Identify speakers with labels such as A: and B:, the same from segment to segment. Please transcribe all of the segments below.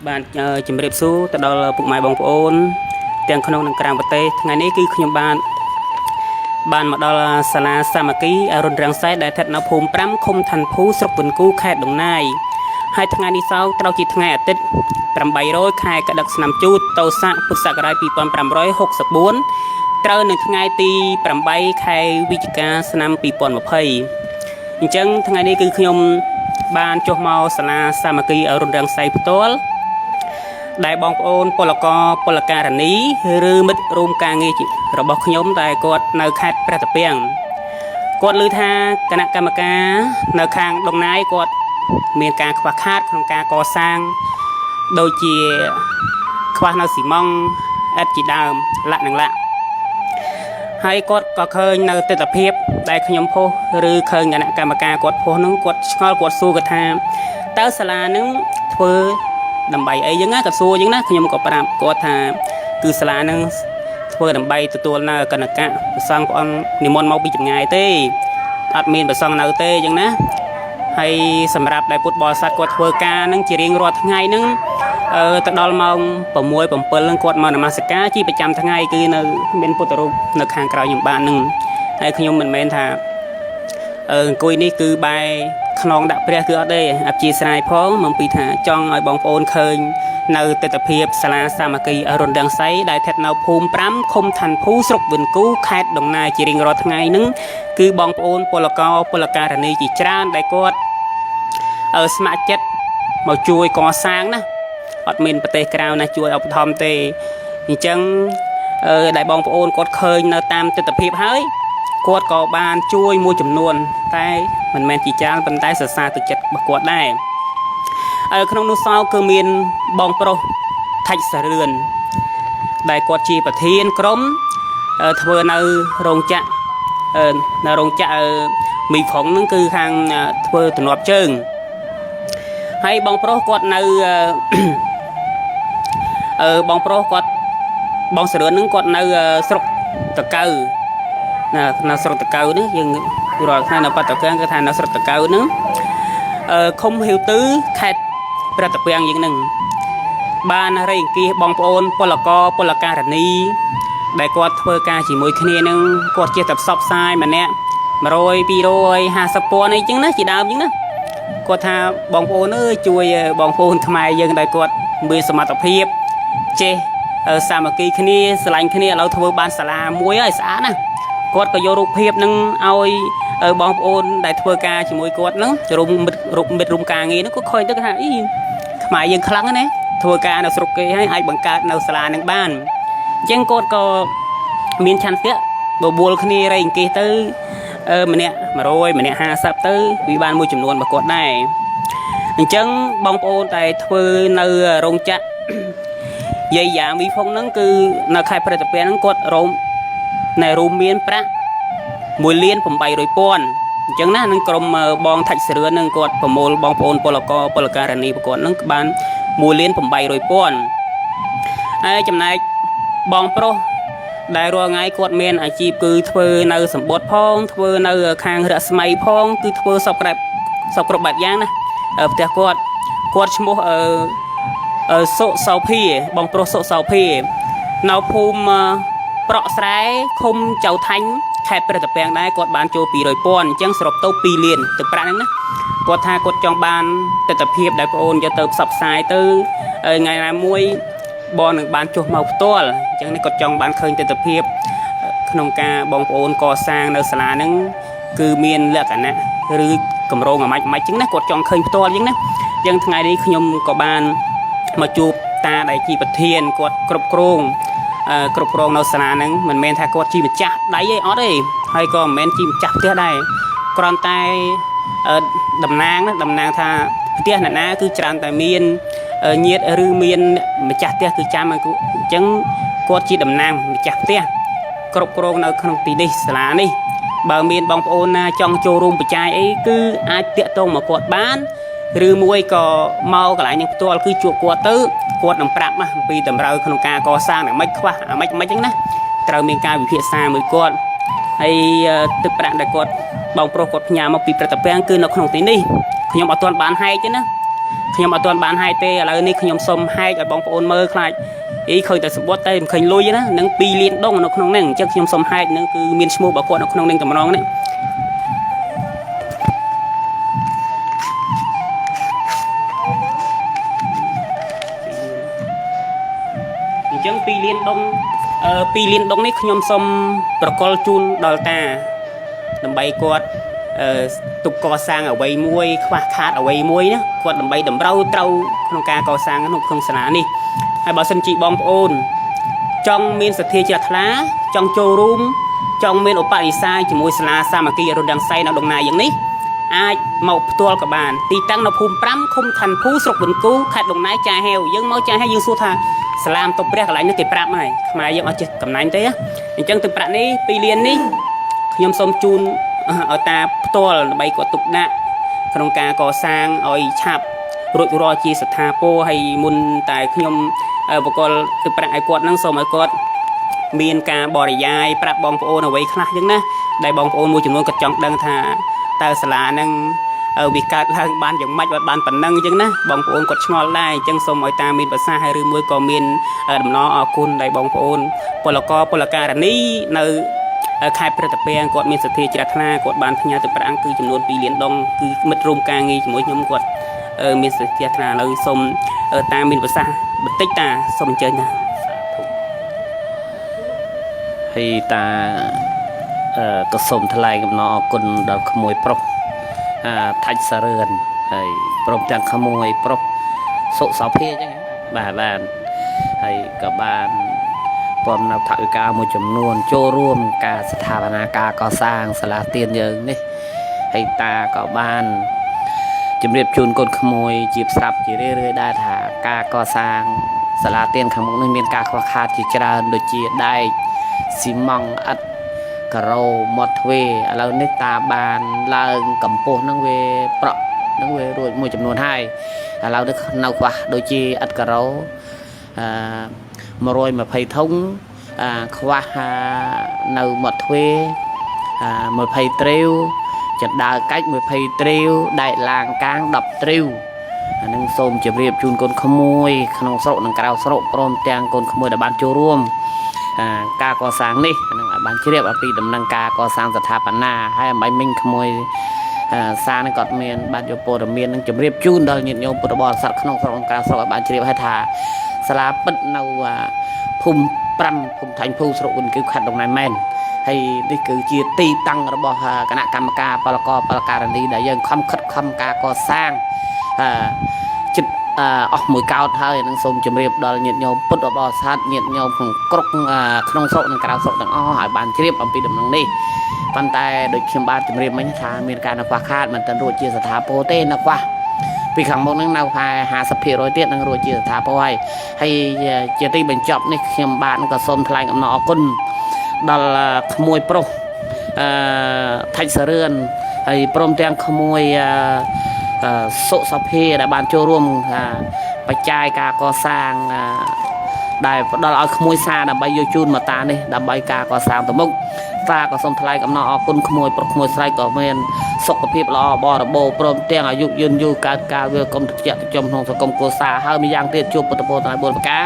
A: bạn chìm rệp số từ đó là bụng máy bóng ôn tiền khôn nông càm bát tê ngày nay cứ nhom bạn mà đó là sala samaki ở rừng răng say đại thật nó phùm pram không thành phú sọc vườn cú khai đồng nai hai tháng ngày đi sau tao chỉ tháng ngày ở tết pram bay rồi khai cả đặc nam chút tàu sang phật sạc rai pi pram pram rồi hốc sập bốn tao nửa tháng ngày ti pram bay khai vichika nam pi pon một phẩy chẳng tháng ngày đi cứ nhom bạn cho mau sala samaki ở rừng răng say tool đại bong ôn polaka ní rư mít rum ca nghi rồi bọc nhóm tại cột nơi khát pra tập piang cột lư tha cana kamaka nơi khang đồng nái cột miền ca khoa khát không ca co sang đôi chìa khoa nơi xì mong ép chỉ đào lạ nặng lạ hai cột có khơi nơi tê tập hiệp đại nhóm phô rư khơi cana kamaka cột phô nướng cột ngol cột su gật tha tao sala nướng phơi đầm bay ấy giống á cà xua giống á khi nhom có pram có thà cứ sala nâng phơi đầm bay từ tua na cần cả sang con niệm môn mau bị chậm ngày tê admin và sang nào tê giống á hay sầm rạp đại football sát có phơi ca nâng chỉ riêng rọt ngày nâng từ đó mong bẩm muối bẩm pơ lưng quạt màu nằm sát cá chỉ phải chăm tháng ngày cứ nơi bên football nơi hàng cào những bạn nâng hay khi nhom mình men thà coi ní cứ bàiขนองดับเปรี้ยคืออะไรอับจีสายพ้องมังปีถาจ้องไอ้บองโอนเคยในเตตเพียบสลาสามักีอรุณดังไซได้แทดนาภูมิพร้ำคมทันผู้สกวินกู้แคดดงนายจีริงรอทั้งไงนึงคือบองโอนปลกอปลการณีจีจานได้กอดสมาชิกมาช่วยก่อสร้างนะอดมินประเทศกลาวนะช่วยเอาทอมเตนี่จังได้บองโอนกอดเคยในตามเตตเพียบเฮ้ยกอดก่อบานช่วยมวยจำนวนแต่มันแมนจีจานเป็นได้ศึกษาตึกจัดบกวดได้ขนมนุ่งซาวคือมีนบองโปรทัยสะเรือนได้กอดจีประเทียนกรมทเวนาโรงจะนาโรงจะมีของนั่นคือทางทเวถนนเชิงให้บองโปรกอดในบองโปรกอดบองสะเรือนนั่งกอดในสกตะเกอนาสกตะเกอนี่ยังรอให้นาปัตตะเกียงก็ทานนาสตะเกานึงkhông hiểu tứ khaiประตะเกียงอย่างหนึ่งบ้านอะไรกี่บองโอนปลกาหนีได้กอดเพื่อการchỉ môi kiaนึงกอดเจียtập sอบทรายmà nè mà rồi pi rồi hà sậpปอnày chứng đó chỉ đào chứng đóกอดทาบองโอนเอ้ยช่วยบองโอนทำไมยังได้กอดมือสมัติเพียบเจสามัคคีkiaสลายkiaเราทำบ้านสลามวยไอ้สานะกอดก็โยรุเพียบนึงเอาบองโอนได้ทำการchỉมวยกอดนึงจะรุมกางี้นึกก็คอยตึกหาอีหมายยังครั้งนะทำการเราสรุปให้ไอ้บังการเราสลาหนึ่งบ้านยังกอดก็มีนชันเสียบัวขี้อะไรอย่างกี้ตื้อมันเนี่ยมาโรยมันเนี่ยหาสับตื้อวิบานมวยจำนวนมากอดได้จังบองโอนแต่ทำในโรงจักรใหญ่ยามีฟงนั้นคือในใครประดับเป็นนั้นกอดโรมในรูมเมียนพระมวยเลี้ยนผมไปโดยป้อนจังนั้นกรมบองทัดเสือนั่งกอดผมโมลบองโอนปลการณีประกอบนั่งบ้านมวยเลี้ยนผมไปโดยป้อนไอ้จำนายบองโปรได้รัวไงกอดเมียนอาชีพคือเธอในสมบูรณ์พองเธอในคางระสมัยพองคือเธอสอบกรบแบบย่างนะแต่กอดชโมโซเซาพีบองโปรโซเซาพีนาวภูมิเปราะสายคมเจ้าทันแค่ประดับแปลงได้กดบานโจปีโดยป้อนจังสรบโตปีเลียนตึกปรานั้นนะกดทากดจองบานแต่ตะเพียบได้โอนจะเติบสับสายตื้อไงนะมวยบอลหนึ่งบานโจเมาตัวจังในกดจองบานเคยแต่ตะเพียบขนมกาบองโอนก่อสร้างในสลานั้นคือเมียนเลือกกันนะหรือกำโรงไม่จังนะกดจองเคยตัวยังนะยังไงนี้ขยมกบานมาจูบตาได้จีประเทียนกดกรบโครงกรบโรงนสนานั้นมันเมนทากอดจีมจักได้ยังอ๋อได้ให้ก็เมนจีมจักเท่าได้กรอนตายดำนางนะดำนางทาเตี้ยหนาคือจานแต่เมียนเงียดหรือเมียนมันจักเตี้ยคือจานมันกูจังกอดจีดำนางมันจักเตี้ยกรบโรงในขนมตีดิสลานี่บางเมียนบางโอนนะจองโจรุมปัจจัยไอ้คืออาเตี้ยตรงมากอดบ้านหรือมวยก็เมาก็หลายอย่างตัวคือจวบกอดตื้อกอดน้ำปรับมาปีแต่เราขนมกาก่อสร้างเนี่ยไม่คว้าไม่จังนะเรามีการวิเคราะห์สร้างมือกอดให้ตึกประดับกอดบางโปรกอดพญามาปีประดับแปลงคือในขนมตีนี่ขยมเอาตัวบ้านให้จ้ะนะ ខ្ញុំអត់ទាន់បានហែកទេឥឡូវនេះខ្ញុំសុំហែកឲ្យបងប្អូនមើលខ្លាចអីឃើញតែសបុតតែមិនឃើញលុយណានឹង2លានដុងនៅក្នុងហ្នឹងអញ្ចឹងខ្ញុំសុំហែកនឹងគឺមានឈ្មោះរបស់គាត់នៅក្នុងនឹងតម្រងនេះអញ្ចឹង2លានដុង2លានដុងនេះខ្ញុំសុំប្រកល់ជូនដល់តាដើម្បីគាត់ទុកកសាងអ្វីមួយខ្វះខាតអ្វីមួយណាគាត់ដើម្បីតម្រូវត្រូវក្នុងការកសាងក្នុងសាលានេះហើយបើសិនជាបងប្អូនចង់មានសទ្ធាជ្រះថ្លាចង់ចូលរួមចង់មានឧបនិស្ស័យជាមួយសាលាសាមគ្គីរុនរាំងសីនៅដងណាយ៉ាងនេះអាចមកផ្ទាល់ក៏បានទីតាំងនៅភូមិ5ឃុំឋានភូស្រុកវិនគូខេត្តដងណាយចាហេវយើងមកចាហេវយើងសួរថាសាលាមតុព្រះកន្លែងនេះគេប្រាប់ហើយខ្មែរយើងអត់ចេះកំណាញ់ទេអញ្ចឹងទឹកប្រាក់នេះ2លាននេះខ្ញុំសូមជូនឲ្យតាផ្ទាល់ដើម្បីគាត់ទុកដាក់ក្នុងការកសាងឲ្យឆាប់រួចរាល់ជាស្ថាពរហើយមុនតែខ្ញុំបកលទឹកប្រាក់ឲ្យគាត់នឹងសូមឲ្យគាត់មានការបរិយាយប្រាប់បងប្អូនអ្វីខ្លះអញ្ចឹងណាដែលបងប្អូនមួយចំនួនគាត់ចង់ដឹងថាតើសាលានឹងវាកើតឡើងបានយ៉ាងម៉េចបានប៉ុណ្ណឹងអញ្ចឹងណាបងប្អូនគាត់ឆ្ងល់ដែរអញ្ចឹងសូមឲ្យតាមានប្រសាសន៍ហើយឬមួយក៏មានដំណរអរគុណដល់បងប្អូនពលករពលការនីនៅខេត្តព្រៃតាពាំងគាត់មានសទ្ធាជ្រះថ្លាគាត់បានផ្ញើទឹកប្រាក់គឺចំនួន2លានដុងគឺមិត្តរួមការងារជាមួយខ្ញុំគាត់មានសទ្ធាជ្រះថ្លាឥឡូវសូមតាមានប្រសាសន៍បន្តិចតាសូមអញ្ជើញណា
B: ហើយតាក៏សូមថ្លែងអំណរអគុណដល់ក្មួយប្រុសថាច់សារឿនហើយព្រមទាំងក្មួយប្រុសសុសោភាអញ្ចឹងបានហើយក៏បានព្រមនៅថវិកាមួយចំនួនចូលរួមការស្ថាបនាការកសាងសាលាទៀនយើងនេះហើយតាក៏បានជំរាបជូនកូនក្មួយជាស្រាប់ជារឿយៗដែរថាការកសាងសាលាទៀនខាងមុខនេះមានការខ្វះខាតជាច្រើនដូចជាដែកស៊ីម៉ង់ឥដ្ឋការ៉ូម៉ត់ទ្វេឥឡូវនេះតាបានឡើងកម្ពស់នឹងវាប្រក់នឹងវារួចមួយចំនួនហើយឥឡូវនេះនៅខ្វះដូចជាឥដ្ឋការ៉ូ120ធុងខ្វះនៅម៉ត់ទ្វេ20ត្រាវចិនដើរកាច់20ត្រាវដែកឡាងកាង10ត្រាវអានឹងសូមជម្រាបជូនកូនក្មួយក្នុងស្រុកនិងក្រៅស្រុកព្រមទាំងកូនក្មួយដែលបានចូលរួមការកសាងនេះនឹងឲ្យបានជ្រាបអំពីដំណឹងការកសាងស្ថាបនាហើយអំបញ្ញមិញក្មួយសារនឹងគាត់មានបានយកព័ត៌មាននឹងជម្រាបជូនដល់ញាតិញោមពុទ្ធបរិស័ទក្នុងស្រុកនិងក្រៅស្រុកឲ្យបានជ្រាបឲ្យថាសាលាពិតនៅភូមិ5ភូមិឋានភូស្រុកវិនគូខេត្តដងណាយមែនហើយនេះគឺជាទីតាំងរបស់គណៈកម្មការពលករពលការនីដែលយើងខំខិតខំការកសាងចិត្តអស់មួយកោតហើយនឹងសូមជម្រាបដល់ញាតិញោមពុទ្ធបរិស័ទញាតិញោមក្នុងគ្រប់ក្នុងស្រុកនិងក្រៅស្រុកទាំងអស់ឲ្យបានជ្រាបអំពីដំណឹងនេះប៉ុន្តែដូចខ្ញុំបានជម្រាបមិញថាមានការនៅខ្វះខាតមិនទាន់រួចជាស្ថាពរទេនៅខ្វះពីខាងមុខនឹងនៅខែ50% ទៀតនឹងរួចជាស្ថាពរហើយជាទីបញ្ចប់នេះខ្ញុំបាទក៏សូមថ្លែងអំណរអគុណដល់ក្មួយប្រុសថាច់សារឿនហើយព្រមទាំងក្មួយសុសភាដែលបានចូលរួមបច្ច័យការកសាងដែលផ្ដល់ឲ្យក្មួយសារដើម្បីយកជូនមកតានេះដើម្បីការកសាងទៅមុខតាក៏សូមថ្លែងអំណរអគុណក្មួយប្រុសក្មួយស្រីក៏មានសុខភាពល្អបរិបូរណ៍ព្រមទាំងអាយុយឺនយូរកើតការវាកុំត្រជាក់ត្រជុំក្នុងសង្គមគ្រួសារហើយម្យ៉ាងទៀតជួបពុទ្ធពរទាំង4ប្រការ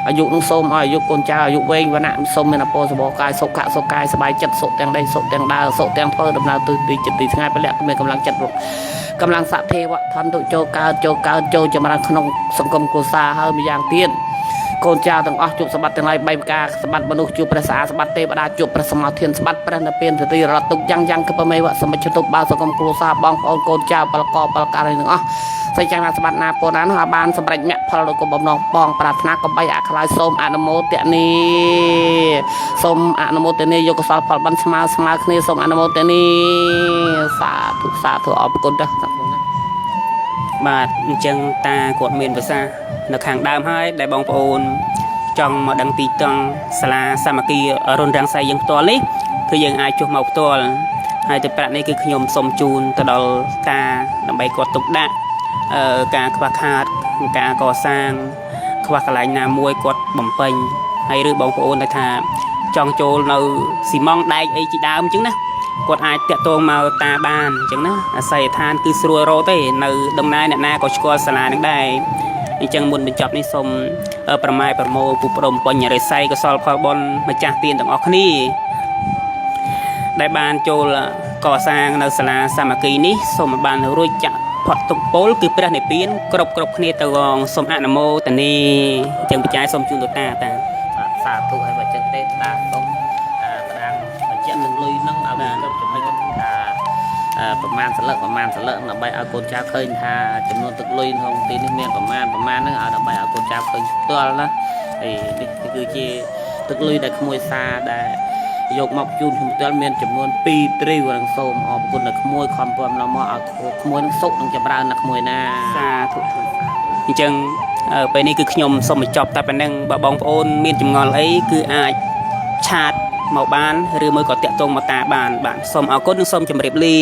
B: អាយុនឹងសូមឲ្យអាយុកូនចៅអាយុវែងវណ្ណៈសូមមានអពរសបកកាយសុខៈសុខកាយសบายចិត្តសុខទាំងដេកសុខទាំងដើរសុខទាំងធ្វើដំណើរទៅទីចិត្តទីថ្ងៃពលៈមានកម្លាំងចិត្តកម្លាំងស័ក្តិទេវៈធនទៅចូលកើតចូលចម្រើនក្នុងសង្គមគ្រួសារហើយម្យ៉ាងទៀតកូនចៅទាំងអស់ជួបសម្បត្តិទាំងឡាយ3ប្រការសម្បត្តិមនុស្សជួបព្រះសាសម្បត្តិទេវតាជួបព្រះសម្មាធានសម្បត្តិព្រះនិព្វានទិរតុយ៉ាងកបមេវៈសម្បត្តិទុបាសង្គមគ្រួសារបងប្អូនកូនចៅបលកបលការទាំងអស់ស្អីយ៉ាងណាសម្បត្តិណាប៉ុណ្ណានោះឲ្យបានសម្រេចមគ្គផលដោយគោលបំណងបងប្រាថ្នាកបីអក្លាយសូមអនុមោទនីសូមអនុមោទនីយកកុសលផលបានស្មើគ្នាសូមអនុមោទនីសាធុអរគុណណាស់
A: បាទអញ្ចឹងតាគាត់មានភាសានៅខាងដើមហើយដែលបងប្អូនចង់មកដឹងទីតាំងសាលាសាមគ្គីរុនរាំងសីយើងផ្ទាល់នេះគឺយើងអាចចុះមកផ្ទាល់ហើយទៅប្រាក់នេះគឺខ្ញុំសូមជូនទៅដល់តាដើម្បីគាត់ទុកដាក់ការខ្វះខាតការកសាងខ្វះកន្លែងណាមួយគាត់បំពេញហើយឬបងប្អូនថាចង់ចូលនៅស៊ីម៉ង់ដែកអីជាដើមអញ្ចឹងណា គាត់អាចតាក់ទងមកតាបានអញ្ចឹងណាអាស័យដ្ឋានគឺស្រួលរកទេនៅដំណើរអ្នកណាក៏ស្គាល់សាលានឹងដែរអញ្ចឹងមុនបញ្ចប់នេះសូមប្រម៉ែប្រមូលពុព្រមបញ្ញរិស័យកសលផលបុណ្យម្ចាស់ទានទាំងអស់គ្នាដែលបានចូលកសាងនៅសាលាសាមគ្គីនេះសូមបានរួចចាក់ផុតទុកពលគឺព្រះនិព្វានគ្រប់គ្នាទៅវងសូមអនុមោទនាអញ្ចឹងបច្ច័យសូមជូនទៅតា
B: សាធុឲ្យបើចឹងទេតាសូមប្រាំងបញ្ជាក់នឹងលុយនឹងឲ្យបានគ្រប់ចំណុចថាប្រមាណសន្លឹកដើម្បីឲ្យកូនចៅឃើញថាចំនួនទឹកលុយក្នុងទីនេះមានប្រមាណហ្នឹងឲ្យដើម្បីឲ្យកូនចៅឃើញផ្ទាល់ណាហើយនេះគឺជាទឹកលុយដែលក្មួយសាដែលយកមកជូនខ្ញុំផ្ទាល់មានចំនួន2ទ្រីវនឹងសូមអរគុណដល់ក្មួយខំពំឡើងមកឲ្យក្មួយនឹងសុខនឹងចម្រើនដល់ក្មួយណា
A: សាធុអញ្ចឹងពេលនេះគឺខ្ញុំសូមបញ្ចប់តែប៉ុណ្្នឹងបើបងប្អូនមានចម្ងល់អីគឺអាចឆាតមកបានឬមួយក៏តាក់ទងមកតាបានបាទសូមអរគុណនិងសូមជម្រាបលា